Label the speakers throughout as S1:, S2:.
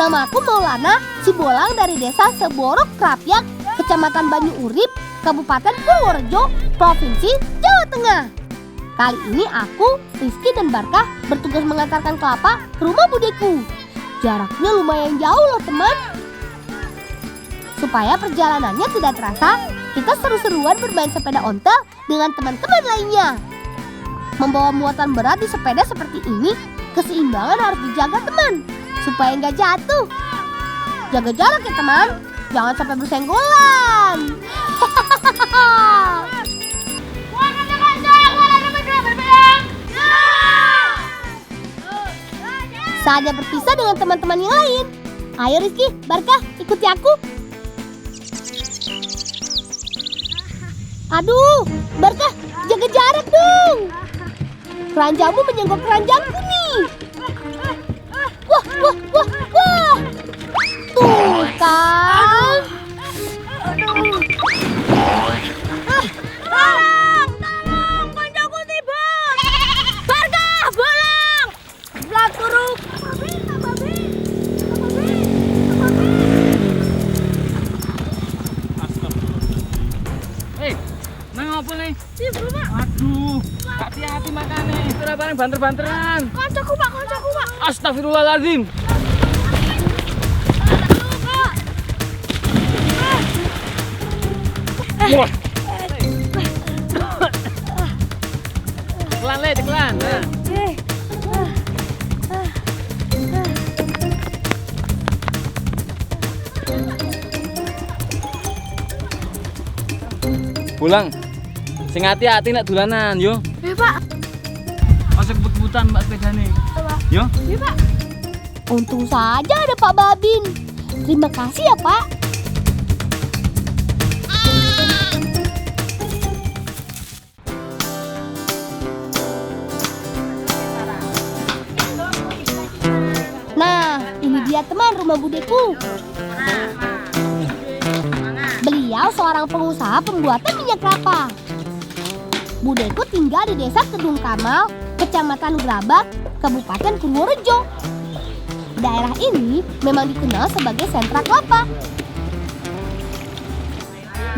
S1: Namaku Maulana Sibolang dari desa Seborok Krapyak, Kecamatan Banyu Urip, Kabupaten Purworejo, Provinsi Jawa Tengah. Kali ini aku, Rizky dan Barkah bertugas mengantarkan kelapa ke rumah budeku. Jaraknya lumayan jauh loh teman. Supaya perjalanannya tidak terasa, kita seru-seruan bermain sepeda ontel dengan teman-teman lainnya. Membawa muatan berat di sepeda seperti ini, keseimbangan harus dijaga teman, supaya nggak jatuh. Jaga jarak ya teman, jangan sampai bersenggolan. Saatnya berpisah dengan teman-teman yang lain. Ayo Rizky, Barkah, ikuti aku. Aduh, Barkah, jaga jarak dong. Keranjangmu menyenggol keranjangku nih. Wah. Tuh kan. Tolong, koncoku tiba. Barkah, bolong. Sebelah turun.
S2: Hei, nang apa nih?
S1: Iya, Pak.
S2: Aduh, hati-hati makane. Ora bareng banter-banteran.
S1: Koncoku, Pak.
S2: Astagfirullahaladzim. Wah. Pelan, Le, pelan. Nah. Pulang. Sing hati-hati nek dolanan, yo.
S1: Iya, Pak.
S2: Aja kebut-kebutan Mbak sepedane. Yo.
S1: Iya, Pak. Untung saja ada Pak Babin. Terima kasih ya, Pak. Nah, ini dia teman rumah budeku. Beliau seorang pengusaha pembuatan minyak kelapa. Budeku tinggal di desa Kedung Kamal, Kecamatan Grabak, Kabupaten Purworejo. Daerah ini memang dikenal sebagai sentra kelapa.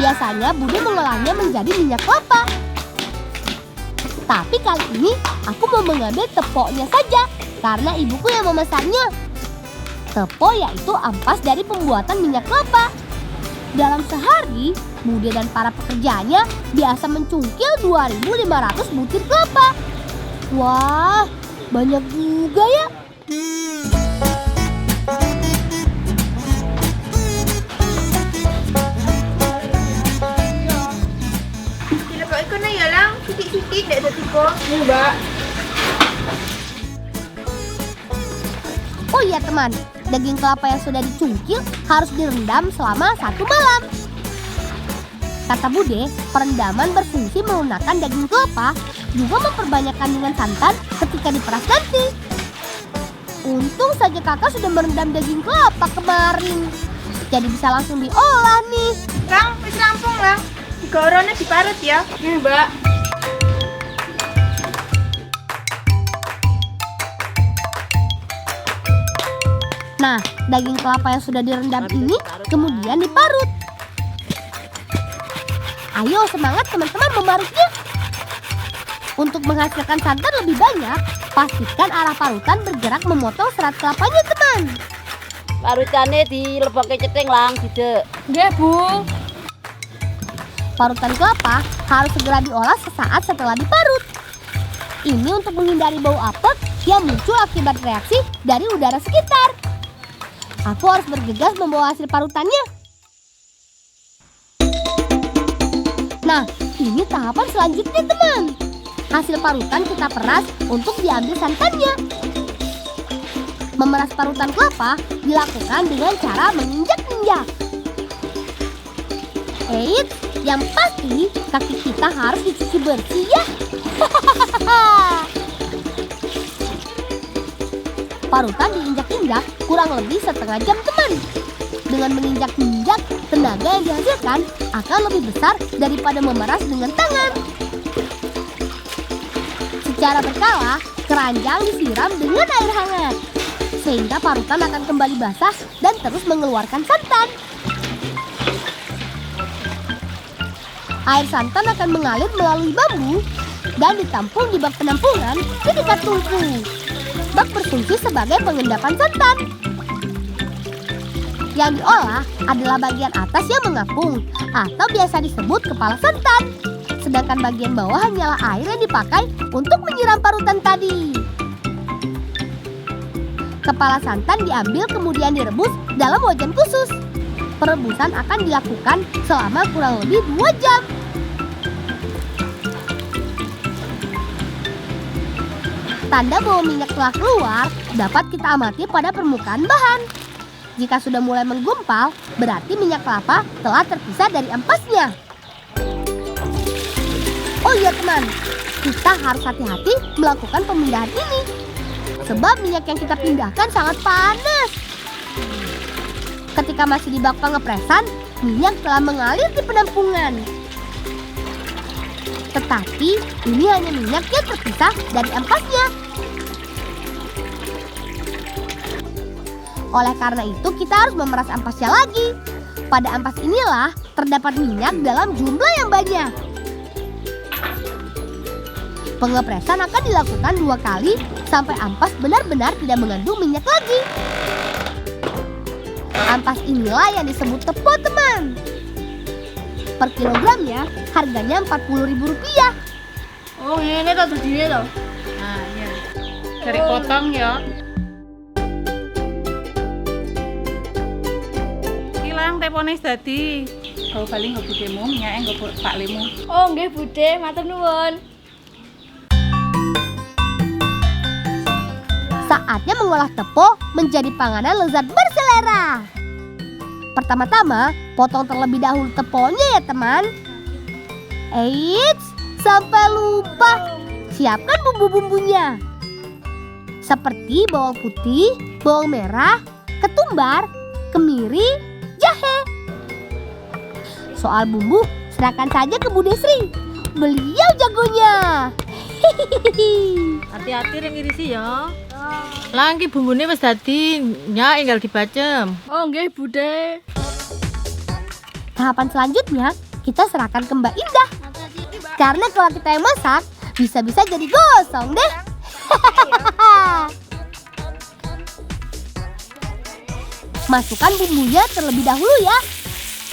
S1: Biasanya Bude mengolahnya menjadi minyak kelapa. Tapi kali ini aku mau mengambil tepoknya saja karena ibuku yang memesannya. Tepok yaitu ampas dari pembuatan minyak kelapa. Dalam sehari, Bude dan para pekerjanya biasa mencungkil 2.500 butir kelapa. Wah, banyak juga ya.
S3: Dilebok iku ya lang, sitik-sitik nek dadi kok.
S2: Iya, Mbak.
S1: Oh iya teman, daging kelapa yang sudah dicungkil harus direndam selama 1 malam. Kata Bude, perendaman berfungsi melunakkan daging kelapa, juga memperbanyak kandungan santan ketika diperas nanti. Untung saja kakak sudah merendam daging kelapa kemarin. Jadi bisa langsung diolah nih.
S3: Lang, wis rampung lang. Digorone diparut ya.
S2: Iya, Mbak.
S1: Nah, daging kelapa yang sudah direndam ini kemudian diparut. Ayo semangat teman-teman memarutnya. Untuk menghasilkan santan lebih banyak, pastikan arah parutan bergerak memotong serat kelapanya teman.
S4: Parutane dilebokke cething lang, Didek.
S1: Nggih, Bu. Parutan kelapa harus segera diolah sesaat setelah diparut. Ini untuk menghindari bau apek yang muncul akibat reaksi dari udara sekitar. Aku harus bergegas membawa hasil parutannya. Nah, ini tahapan selanjutnya teman. Hasil parutan kita peras untuk diambil santannya. Memeras parutan kelapa dilakukan dengan cara menginjak-injak. Eits, yang pasti kaki kita harus dicuci bersih ya. Parutan diinjak-injak kurang lebih setengah jam teman. Dengan menginjak-injak, tenaga yang dihasilkan akan lebih besar daripada memeras dengan tangan. Secara berkala, keranjang disiram dengan air hangat. sehingga parutan akan kembali basah dan terus mengeluarkan santan. Air santan akan mengalir melalui bambu dan ditampung di bak penampungan di dekat tungku. Bak berfungsi sebagai pengendapan santan. Yang diolah adalah bagian atas yang mengapung atau biasa disebut kepala santan. Sedangkan bagian bawah hanyalah air yang dipakai untuk menyiram parutan tadi. Kepala santan diambil kemudian direbus dalam wajan khusus. Perebusan akan dilakukan selama kurang lebih 2 jam. Tanda bahwa minyak telah keluar dapat kita amati pada permukaan bahan. Jika sudah mulai menggumpal, berarti minyak kelapa telah terpisah dari ampasnya. Oh iya teman, kita harus hati-hati melakukan pemindahan ini. Sebab minyak yang kita pindahkan sangat panas. Ketika masih di bak pengepresan, minyak telah mengalir di penampungan. Tetapi ini hanya minyak yang terpisah dari ampasnya. Oleh karena itu kita harus memeras ampasnya lagi. Pada ampas inilah terdapat minyak dalam jumlah yang banyak. Pengepresan akan dilakukan 2 kali sampai ampas benar-benar tidak mengandung minyak lagi. Ampas inilah yang disebut tepo teman. Per kilogramnya harganya Rp40.000.
S3: Oh, ini tuh tadinya tuh.
S2: Nah, iya. Dari potong ya. Hilang tepone dadi. Kau paling nggo budemu, nyake nggo Pak Limu.
S3: Oh, nggih Bude, matur nuwun.
S1: Saatnya mengolah tepo menjadi panganan lezat berselera. Pertama-tama, potong terlebih dahulu teponya ya teman. Eits, sampai lupa. Siapkan bumbu-bumbunya. Seperti bawang putih, bawang merah, ketumbar, kemiri, jahe. Soal bumbu, serahkan saja ke Bu Desri. Beliau jagonya.
S2: Hati-hati ring irisi ya. Lah iki bumbune wis dadi, nyak tinggal dibacem.
S3: Oh, nggih Bude.
S1: Tahapan selanjutnya, kita serahkan ke Mbak Indah. Karena kalau kita yang masak, bisa-bisa jadi gosong deh. Masukkan bumbunya terlebih dahulu ya.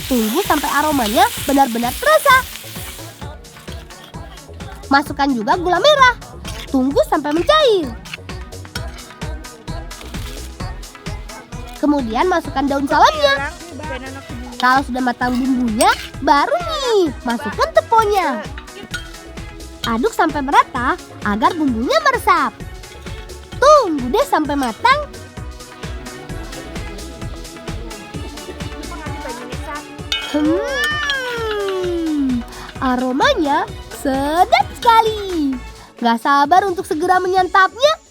S1: Tunggu sampai aromanya benar-benar terasa. Masukkan juga gula merah. Tunggu sampai mencair. Kemudian masukkan daun salamnya. Kalau sudah matang bumbunya, baru nih masukkan teponya. Aduk sampai merata agar bumbunya meresap. Tunggu deh sampai matang. Aromanya sedap sekali. Gak sabar untuk segera menyantapnya.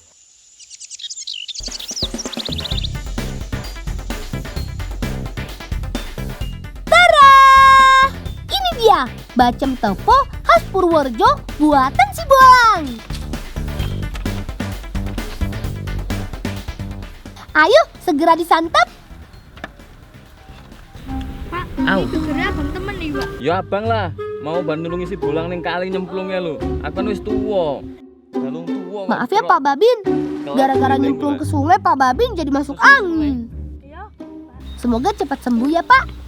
S1: Bacem tepo khas Purworejo buatan si Bolang. Ayo segera disantap.
S3: Pak, ini gegernya abang temen nih Pak.
S2: Ya abang lah, mau bantu si Bolang ning kali nyemplungnya lu. Aku kan wis tuwa. Galung tuwa.
S1: Maaf ya Pak Babin, gara-gara nyemplung ke sungai Pak Babin jadi masuk angin. Semoga cepat sembuh ya Pak.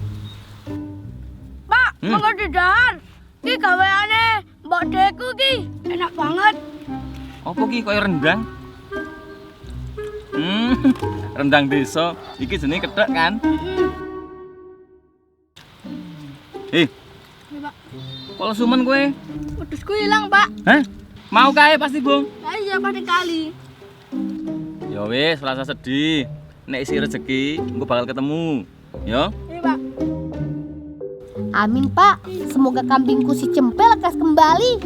S3: Monggo didan. Ki gaweane Mbok Deku ki enak banget.
S2: Apa ki koyo rendang? Rendang desa. Iki jenenge kethek kan?
S3: Pak.
S2: Kalau sumen kowe?
S3: Wedhusku hilang, Pak.
S2: Hah? Mau kae pasti, Bung.
S3: Lah iya pasti kali.
S2: Ya wis, rasa sedih. Nek isi rezeki, engko bakal ketemu. Ya.
S3: Iya, Pak.
S1: Amin Pak, semoga kambingku si Cempe lekas kembali.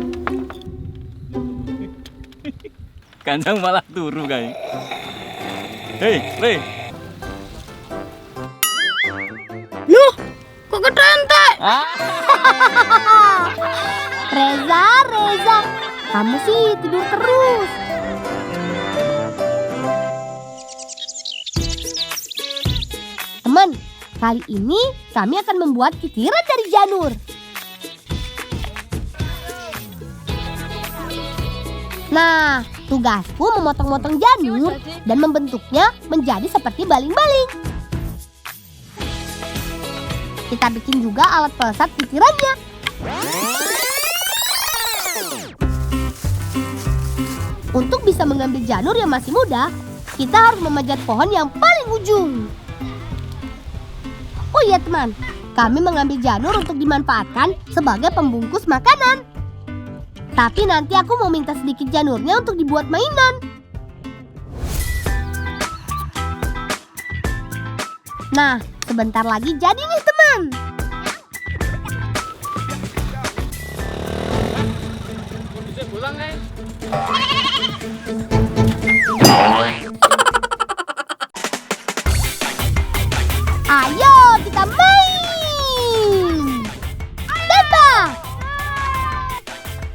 S2: Kanjang malah turu kae. Hei, Re.
S3: Loh, kok ketentek?
S1: Reza, kamu sih tidur terus. Kali ini kami akan membuat kitiran dari janur. Nah, tugasku memotong-motong janur dan membentuknya menjadi seperti baling-baling. Kita bikin juga alat pelesat kitirannya. Untuk bisa mengambil janur yang masih muda, kita harus memanjat pohon yang paling ujung. Oh iya teman, kami mengambil janur untuk dimanfaatkan sebagai pembungkus makanan. Tapi nanti aku mau minta sedikit janurnya untuk dibuat mainan. Nah, sebentar lagi jadi nih teman. Ayo kita main. Bebas.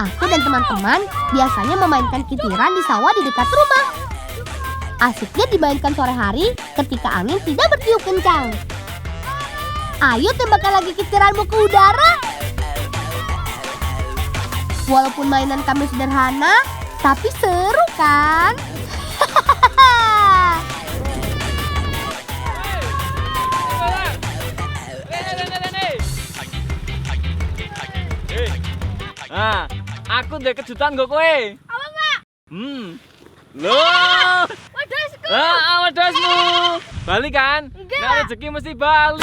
S1: Aku dan teman-teman biasanya memainkan kitiran di sawah di dekat rumah. Asiknya dimainkan sore hari ketika angin tidak bertiup kencang. Ayo tembakkan lagi kitiranmu ke udara. Walaupun mainan kami sederhana, tapi seru kan?
S2: Nah, aku udah kejutan gak kowe.
S3: Apa enggak?
S2: Loh.
S3: Wadasku.
S2: Wadasmu. Bali kan?
S3: Enggak.
S2: Nah, rezeki mesti bali.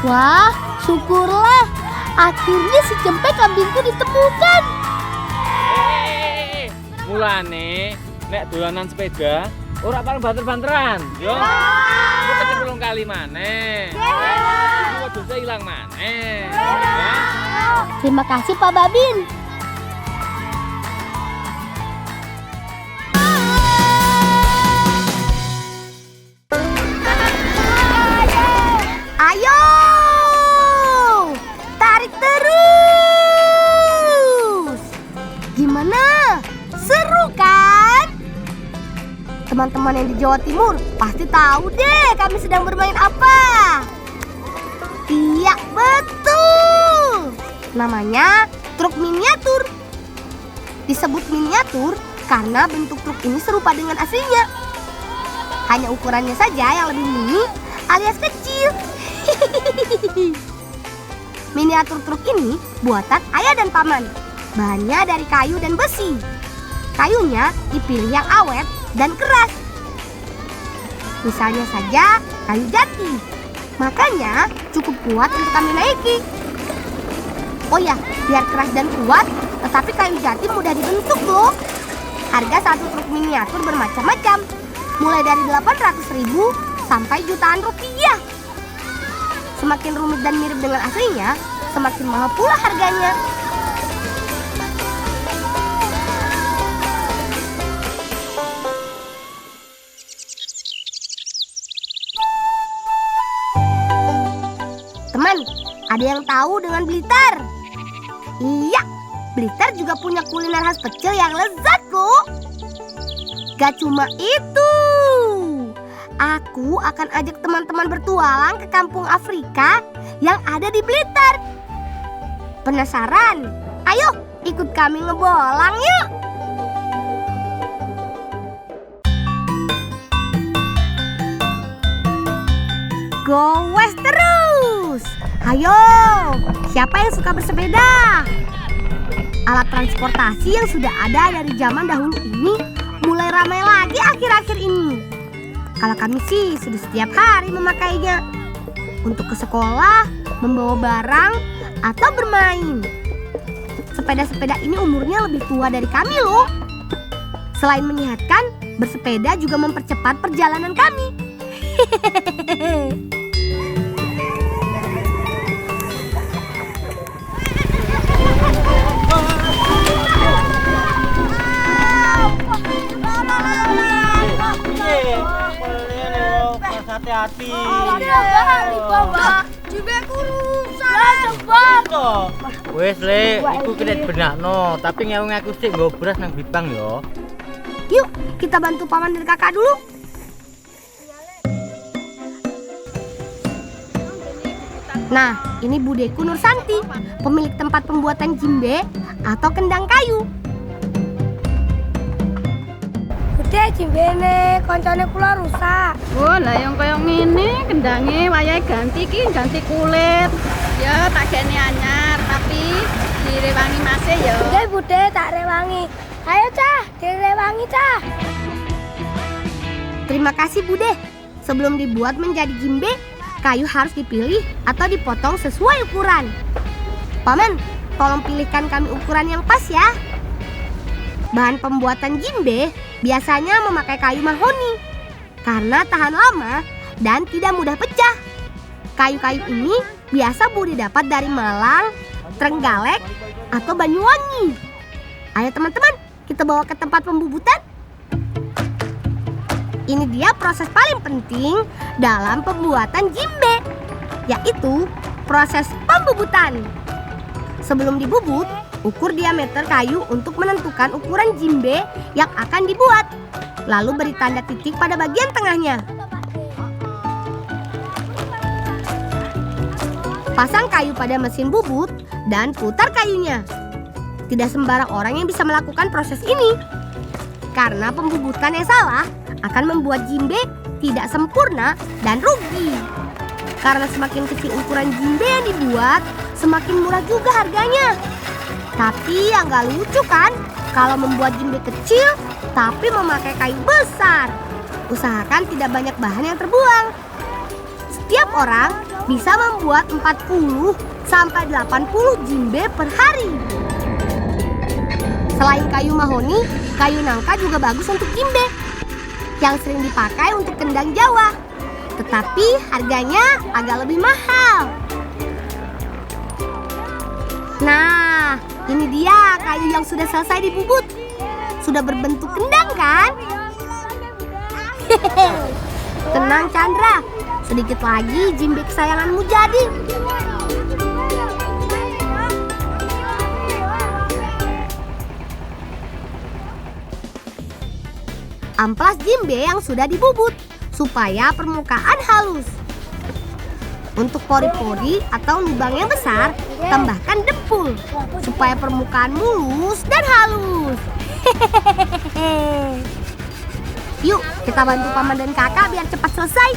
S1: Wah, syukurlah. Akhirnya si Cempe kambingku ditemukan.
S2: Mulane nek dolanan sepeda ora pareng banter-banteran, yo. Aku kecepulung kali maneh. Aku dosa ilang maneh.
S1: Terima kasih Pak Babin. Ayo, tarik terus. Gimana? Seru kan? Teman-teman yang di Jawa Timur pasti tahu deh kami sedang bermain apa. Iya, betul. Namanya truk miniatur. Disebut miniatur karena bentuk truk ini serupa dengan aslinya. Hanya ukurannya saja yang lebih mini alias kecil. Miniatur truk ini buatan ayah dan paman. Bahannya dari kayu dan besi. Kayunya dipilih yang awet dan keras. Misalnya saja kayu jati. Makanya cukup kuat untuk kami naiki. Oh ya, biar keras dan kuat, tetapi kayu jati mudah dibentuk loh. Harga satu truk miniatur bermacam-macam. Mulai dari 800.000 sampai jutaan rupiah. Semakin rumit dan mirip dengan aslinya, semakin mahal pula harganya. Teman, ada yang tahu dengan Blitar? Iya, Blitar juga punya kuliner khas pecel yang lezat loh. Gak cuma itu, aku akan ajak teman-teman bertualang ke kampung Afrika yang ada di Blitar. Penasaran? Ayo ikut kami ngebolang yuk. Go West terus. Ayo, siapa yang suka bersepeda? Alat transportasi yang sudah ada dari zaman dahulu ini mulai ramai lagi akhir-akhir ini. Kalau kami sih sudah setiap hari memakainya. Untuk ke sekolah, membawa barang, atau bermain. Sepeda-sepeda ini umurnya lebih tua dari kami loh. Selain menyehatkan, bersepeda juga mempercepat perjalanan kami.
S5: Hati-hati.
S3: Juga kurusan.
S5: Wes le, iku kena benakno, tapi ngeung aku sik nggo beras nang Bipang yo.
S1: Yuk, kita bantu paman dan kakak dulu. Nah, ini Budeku Nursanti, pemilik tempat pembuatan jimbe atau kendang kayu.
S3: Bude jimbene koncone kula rusak.
S5: Oh, lah yang kaya ngene kendange wayahe ganti kulit. Ya tak gene anyar tapi direwangi masih ya.
S3: Bude tak rewangi. Ayo cah, direwangi cah.
S1: Terima kasih Bude. Sebelum dibuat menjadi jimbe, kayu harus dipilih atau dipotong sesuai ukuran. Paman, tolong pilihkan kami ukuran yang pas ya. Bahan pembuatan jimbe biasanya memakai kayu mahoni karena tahan lama dan tidak mudah pecah. Kayu-kayu ini biasa Bude dapat dari Malang, Trenggalek, atau Banyuwangi. Ayo teman-teman, kita bawa ke tempat pembubutan. Ini dia proses paling penting dalam pembuatan jimbe, yaitu proses pembubutan. Sebelum dibubut, ukur diameter kayu untuk menentukan ukuran jimbe yang akan dibuat. Lalu beri tanda titik pada bagian tengahnya. Pasang kayu pada mesin bubut dan putar kayunya. Tidak sembarang orang yang bisa melakukan proses ini. Karena pembubutan yang salah akan membuat jimbe tidak sempurna dan rugi. Karena semakin kecil ukuran jimbe yang dibuat, semakin murah juga harganya. Tapi yang gak lucu kan, kalau membuat jimbe kecil tapi memakai kayu besar. Usahakan tidak banyak bahan yang terbuang. Setiap orang bisa membuat 40 sampai 80 jimbe per hari. Selain kayu mahoni, kayu nangka juga bagus untuk jimbe, yang sering dipakai untuk kendang Jawa, tetapi harganya agak lebih mahal. Nah, ini dia kayu yang sudah selesai dibubut. Sudah berbentuk kendang kan? Tenang Chandra, sedikit lagi jimbe kesayanganmu jadi. Amplas jimbe yang sudah dibubut supaya permukaan halus. Untuk pori-pori atau lubang yang besar, tambahkan dempul supaya permukaan mulus dan halus. Yuk, kita bantu paman dan kakak biar cepat selesai.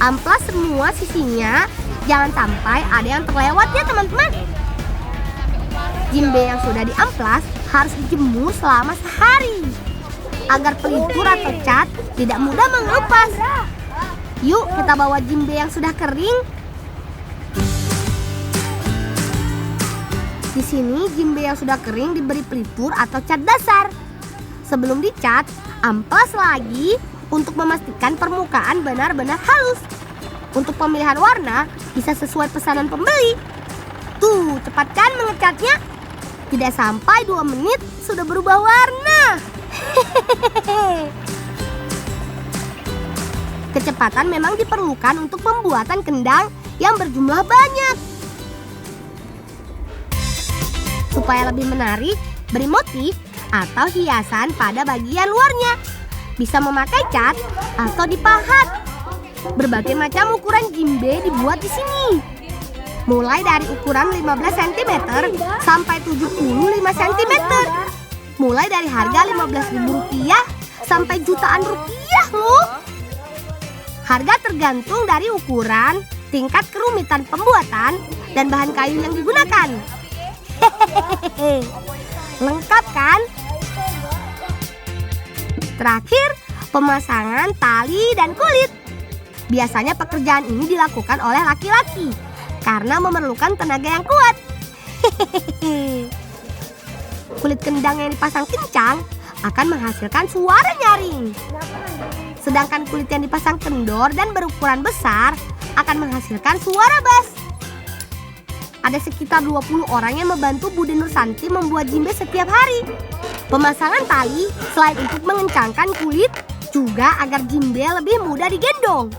S1: Amplas semua sisinya, jangan sampai ada yang terlewat ya teman-teman. Jimbe yang sudah diamplas harus dijemur selama sehari agar pelitur atau cat tidak mudah mengelupas. Yuk kita bawa jimbe yang sudah kering. Di sini jimbe yang sudah kering diberi pelitur atau cat dasar. Sebelum dicat, amplas lagi untuk memastikan permukaan benar-benar halus. Untuk pemilihan warna bisa sesuai pesanan pembeli. Tuh, cepat kan mengecatnya? Tidak sampai 2 menit sudah berubah warna. Kecepatan memang diperlukan untuk pembuatan kendang yang berjumlah banyak. Supaya lebih menarik, beri motif atau hiasan pada bagian luarnya. Bisa memakai cat atau dipahat. Berbagai macam ukuran jimbe dibuat di sini. Mulai dari ukuran 15 cm sampai 75 cm. Mulai dari harga Rp15.000 sampai jutaan rupiah loh. Harga tergantung dari ukuran, tingkat kerumitan pembuatan, dan bahan kayu yang digunakan. Hehehe, lengkap kan? Terakhir, pemasangan tali dan kulit. Biasanya pekerjaan ini dilakukan oleh laki-laki karena memerlukan tenaga yang kuat. Hehehe. Kulit kendang yang dipasang kencang akan menghasilkan suara nyaring. Sedangkan kulit yang dipasang kendor dan berukuran besar akan menghasilkan suara bass. Ada sekitar 20 orang yang membantu Bude Nursanti membuat jimbe setiap hari. Pemasangan tali selain untuk mengencangkan kulit, juga agar jimbe lebih mudah digendong.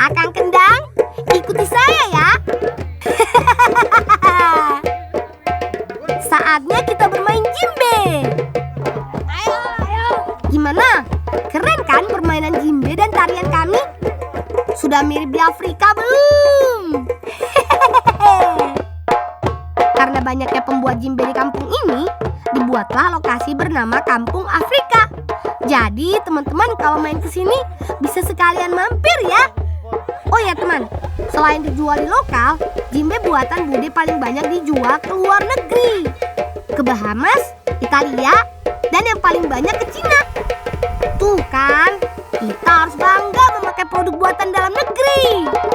S1: Akang kendang, ikuti saya ya. Afrika belum? Karena banyaknya pembuat jimbe di kampung ini, dibuatlah lokasi bernama Kampung Afrika. Jadi teman-teman kalau main ke sini bisa sekalian mampir ya. Oh ya teman, selain dijual di lokal, jimbe buatan Bude paling banyak dijual ke luar negeri. Ke Bahamas, Italia, dan yang paling banyak ke Cina. Tuh kan, kita harus bangga memakai produk buatan dalam negeri.